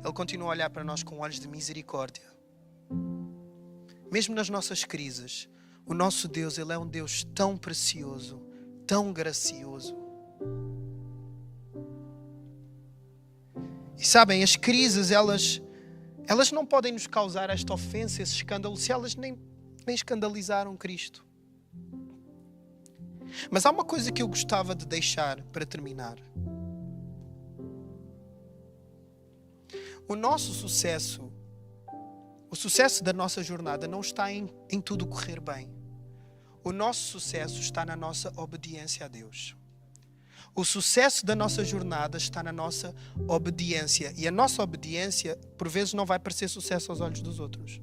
Ele continua a olhar para nós com olhos de misericórdia. Mesmo nas nossas crises, o nosso Deus, ele é um Deus tão precioso, tão gracioso. E sabem, as crises, elas não podem nos causar esta ofensa, esse escândalo, se elas nem escandalizaram Cristo. Mas há uma coisa que eu gostava de deixar para terminar. O nosso sucesso, o sucesso da nossa jornada não está em tudo correr bem. O nosso sucesso está na nossa obediência a Deus. O sucesso da nossa jornada está na nossa obediência. E a nossa obediência, por vezes, não vai parecer sucesso aos olhos dos outros.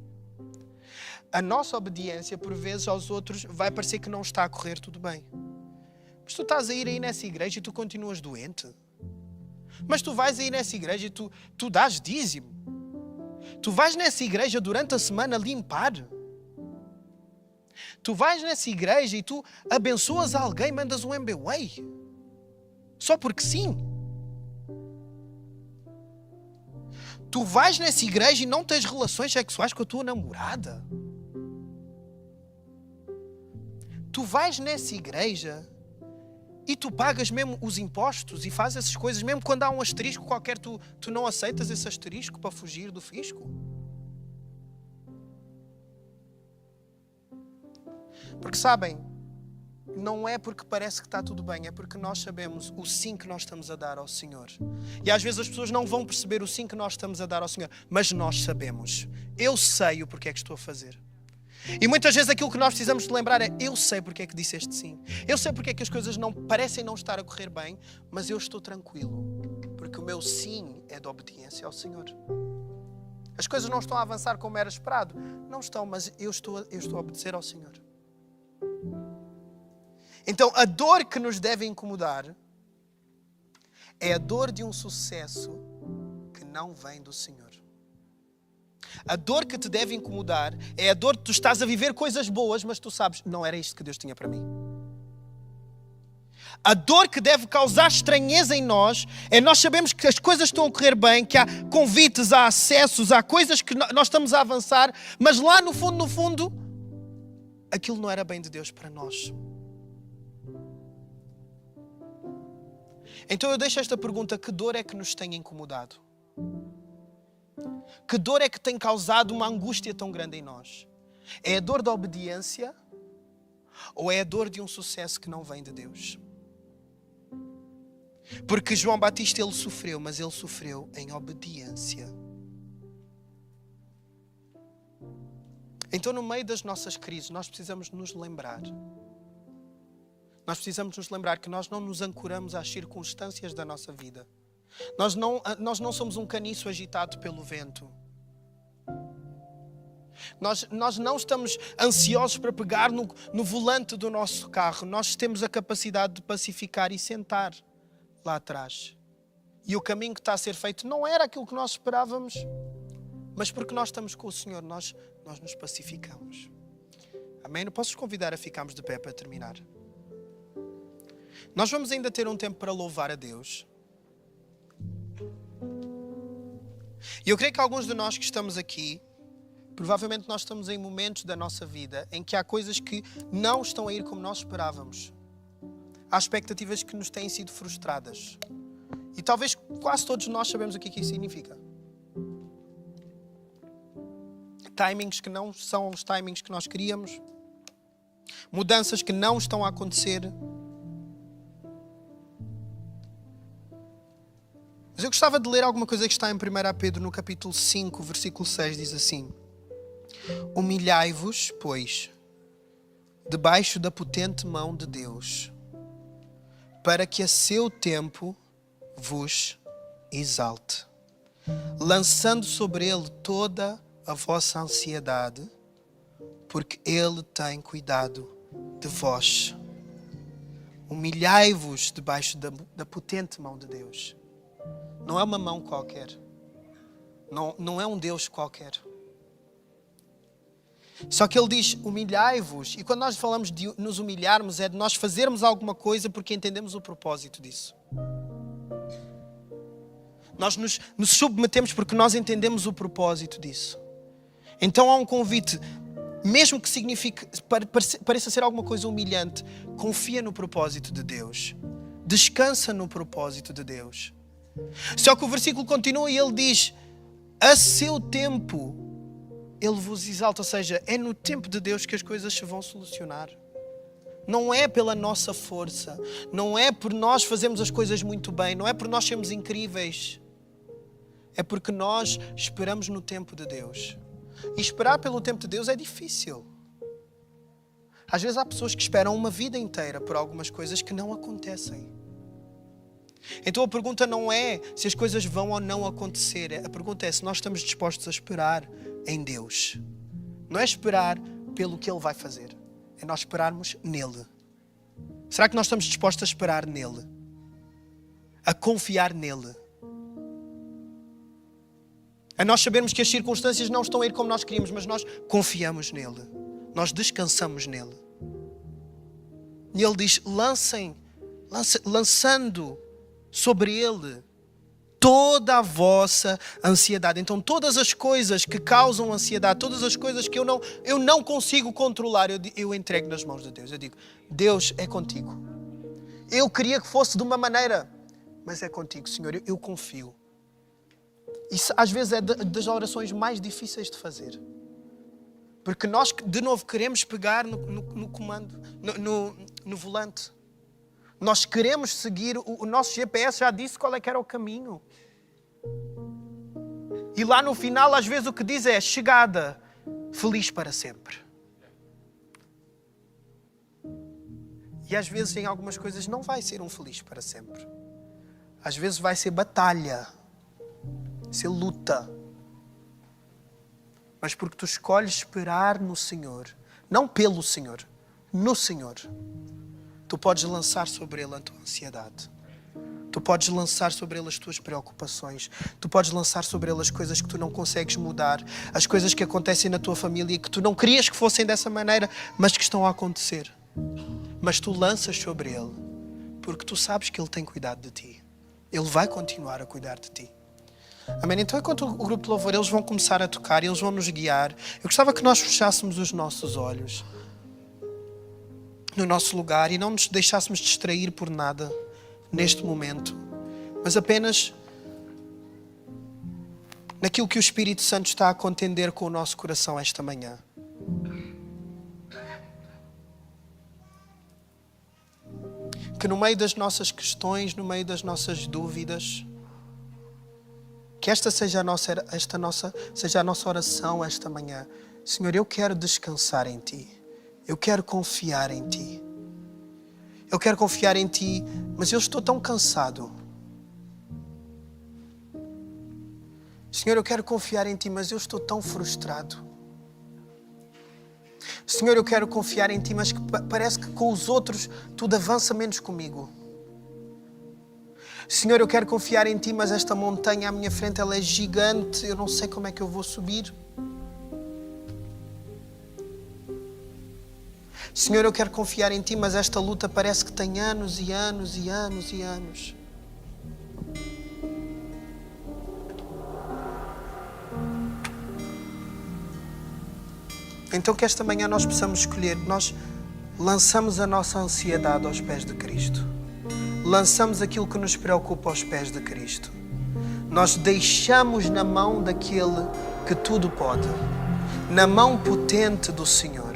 A nossa obediência, por vezes, aos outros, vai parecer que não está a correr tudo bem. Mas tu estás a ir aí nessa igreja e tu continuas doente. Mas tu vais aí nessa igreja e tu dás dízimo. Tu vais nessa igreja durante a semana limpar. Tu vais nessa igreja e tu abençoas alguém, mandas um MBWay. Só porque sim. Tu vais nessa igreja e não tens relações sexuais com a tua namorada. Tu vais nessa igreja e tu pagas mesmo os impostos e fazes essas coisas, mesmo quando há um asterisco qualquer, tu não aceitas esse asterisco para fugir do fisco. Porque sabem, não é porque parece que está tudo bem, é porque nós sabemos o sim que nós estamos a dar ao Senhor. E às vezes as pessoas não vão perceber o sim que nós estamos a dar ao Senhor, mas nós sabemos. Eu sei o porquê é que estou a fazer. E muitas vezes aquilo que nós precisamos de lembrar é: eu sei porque é que disse este sim. Eu sei porque é que as coisas não parecem não estar a correr bem, mas eu estou tranquilo, porque o meu sim é de obediência ao Senhor. As coisas não estão a avançar como era esperado. Não estão, mas eu estou a obedecer ao Senhor. Então, a dor que nos deve incomodar é a dor de um sucesso que não vem do Senhor. A dor que te deve incomodar é a dor de tu estás a viver coisas boas, mas tu sabes, não era isto que Deus tinha para mim. A dor que deve causar estranheza em nós é nós sabemos que as coisas estão a correr bem, que há convites, há acessos, há coisas que nós estamos a avançar, mas lá no fundo, aquilo não era bem de Deus para nós. Então eu deixo esta pergunta: que dor é que nos tem incomodado? Que dor é que tem causado uma angústia tão grande em nós? É a dor da obediência ou é a dor de um sucesso que não vem de Deus? Porque João Batista, ele sofreu, mas ele sofreu em obediência. Então, no meio das nossas crises, nós precisamos nos lembrar. Nós precisamos nos lembrar que nós não nos ancoramos às circunstâncias da nossa vida. Nós não somos um caniço agitado pelo vento. Nós não estamos ansiosos para pegar no volante do nosso carro. Nós temos a capacidade de pacificar e sentar lá atrás. E o caminho que está a ser feito não era aquilo que nós esperávamos, mas porque nós estamos com o Senhor, nós nos pacificamos. Amém? Eu posso-vos convidar a ficarmos de pé para terminar. Nós vamos ainda ter um tempo para louvar a Deus. E eu creio que alguns de nós que estamos aqui, provavelmente nós estamos em momentos da nossa vida em que há coisas que não estão a ir como nós esperávamos. Há expectativas que nos têm sido frustradas. E talvez quase todos nós sabemos o que isso significa. Timings que não são os timings que nós queríamos. Mudanças que não estão a acontecer. Mas eu gostava de ler alguma coisa que está em 1 Pedro, no capítulo 5, versículo 6, diz assim: humilhai-vos, pois, debaixo da potente mão de Deus, para que a seu tempo vos exalte, lançando sobre ele toda a vossa ansiedade, porque ele tem cuidado de vós. Humilhai-vos debaixo da potente mão de Deus. Não é uma mão qualquer. Não é um Deus qualquer. Só que ele diz, humilhai-vos. E quando nós falamos de nos humilharmos, é de nós fazermos alguma coisa porque entendemos o propósito disso. Nós nos submetemos porque nós entendemos o propósito disso. Então há um convite, mesmo que signifique, pareça ser alguma coisa humilhante, confia no propósito de Deus. Descansa no propósito de Deus. Só que o versículo continua e ele diz, a seu tempo ele vos exalta, ou seja, é no tempo de Deus que as coisas se vão solucionar. Não é pela nossa força, não é por nós fazermos as coisas muito bem, não é por nós sermos incríveis. É porque nós esperamos no tempo de Deus. E esperar pelo tempo de Deus é difícil. Às vezes há pessoas que esperam uma vida inteira por algumas coisas que não acontecem. Então a pergunta não é se as coisas vão ou não acontecer. A pergunta é se nós estamos dispostos a esperar em Deus. Não é esperar pelo que Ele vai fazer. É nós esperarmos nele. Será que nós estamos dispostos a esperar nele? A confiar nele? A nós sabermos que as circunstâncias não estão a ir como nós queríamos, mas nós confiamos nele. Nós descansamos nele. E ele diz, lançando sobre ele toda a vossa ansiedade. Então todas as coisas que causam ansiedade, todas as coisas que eu não consigo controlar, eu entrego nas mãos de Deus. Eu digo, Deus é contigo. Eu queria que fosse de uma maneira, mas é contigo, Senhor, eu confio. Isso às vezes é das orações mais difíceis de fazer. Porque nós, de novo, queremos pegar no comando, no volante. Nós queremos seguir, o nosso GPS já disse qual é que era o caminho. E lá no final, às vezes, o que diz é chegada, feliz para sempre. E às vezes, em algumas coisas, não vai ser um feliz para sempre. Às vezes vai ser batalha, ser luta. Mas porque tu escolhes esperar no Senhor, não pelo Senhor, no Senhor, tu podes lançar sobre Ele a tua ansiedade. Tu podes lançar sobre Ele as tuas preocupações. Tu podes lançar sobre Ele as coisas que tu não consegues mudar. As coisas que acontecem na tua família e que tu não querias que fossem dessa maneira, mas que estão a acontecer. Mas tu lanças sobre Ele. porque tu sabes que Ele tem cuidado de ti. Ele vai continuar a cuidar de ti. Amém? Então, enquanto o grupo de louvor, eles vão começar a tocar, eles vão nos guiar. Eu gostava que nós fechássemos os nossos olhos no nosso lugar e não nos deixássemos distrair por nada neste momento, mas apenas naquilo que o Espírito Santo está a contender com o nosso coração esta manhã. Que no meio das nossas questões, no meio das nossas dúvidas, que esta seja a nossa oração esta manhã. Senhor, eu quero descansar em Ti. Eu quero confiar em Ti. Eu quero confiar em Ti, mas eu estou tão cansado. Senhor, eu quero confiar em Ti, mas eu estou tão frustrado. Senhor, eu quero confiar em Ti, mas parece que com os outros tudo avança menos comigo. Senhor, eu quero confiar em Ti, mas esta montanha à minha frente ela é gigante. Eu não sei como é que eu vou subir. Senhor, eu quero confiar em Ti, mas esta luta parece que tem anos e anos e anos e anos. Então que esta manhã nós possamos escolher, nós lançamos a nossa ansiedade aos pés de Cristo. Lançamos aquilo que nos preocupa aos pés de Cristo. Nós deixamos na mão daquele que tudo pode, na mão potente do Senhor,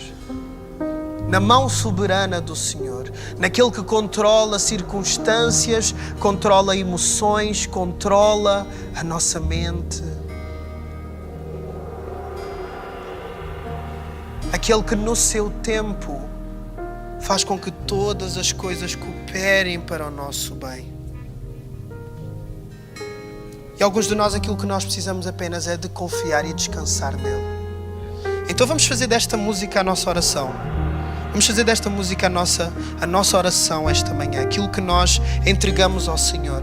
na mão soberana do Senhor, naquele que controla circunstâncias, controla emoções, controla a nossa mente. Aquele que no seu tempo faz com que todas as coisas cooperem para o nosso bem. E alguns de nós, aquilo que nós precisamos apenas é de confiar e descansar nele. Então vamos fazer desta música a nossa oração. Vamos fazer desta música a nossa oração esta manhã. Aquilo que nós entregamos ao Senhor.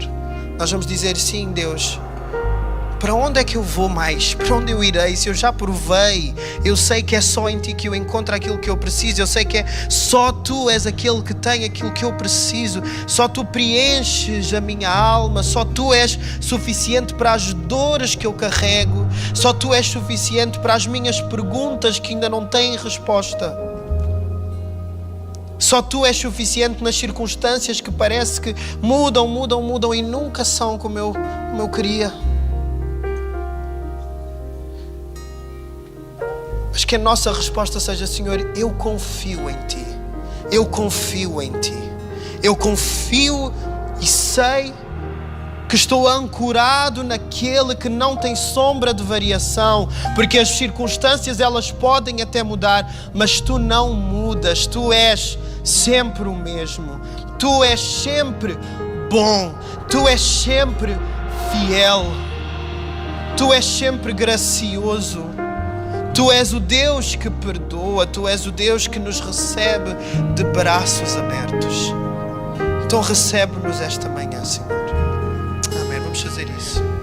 Nós vamos dizer, sim, Deus, para onde é que eu vou mais? Para onde eu irei? Se eu já provei, eu sei que é só em Ti que eu encontro aquilo que eu preciso. Eu sei que é só Tu és aquele que tem aquilo que eu preciso. Só Tu preenches a minha alma. Só Tu és suficiente para as dores que eu carrego. Só Tu és suficiente para as minhas perguntas que ainda não têm resposta. Só Tu és suficiente nas circunstâncias que parece que mudam e nunca são como eu queria. Mas que a nossa resposta seja, Senhor, eu confio em Ti. Eu confio em Ti. Eu confio e sei que estou ancorado naquele que não tem sombra de variação, porque as circunstâncias elas podem até mudar, mas Tu não mudas. Tu és sempre o mesmo. Tu és sempre bom. Tu és sempre fiel. Tu és sempre gracioso. Tu és o Deus que perdoa, Tu és o Deus que nos recebe de braços abertos. Então recebe-nos esta manhã, Senhor. Amém. Vamos fazer isso.